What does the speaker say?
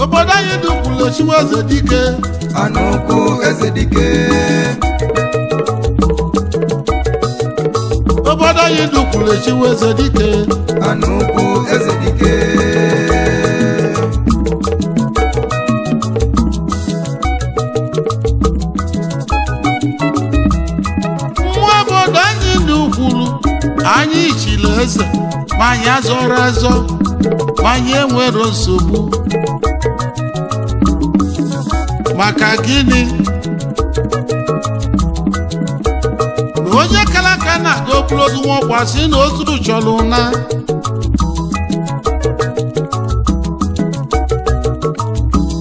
obodo anyị dụkwuru Chiwa Ezedike Anukwu Ezedike obodo anyị dụkwuru Chiwa Ezedike Anukwu Ezedike nwa obodo anyị dụkwuru anyị chiri eze ma anyị azọrọ azọ ma anyị enwero nsogbu maka gịnị na onye kalaka na-aga okporo nwa ọkwa si na otu chọrọ na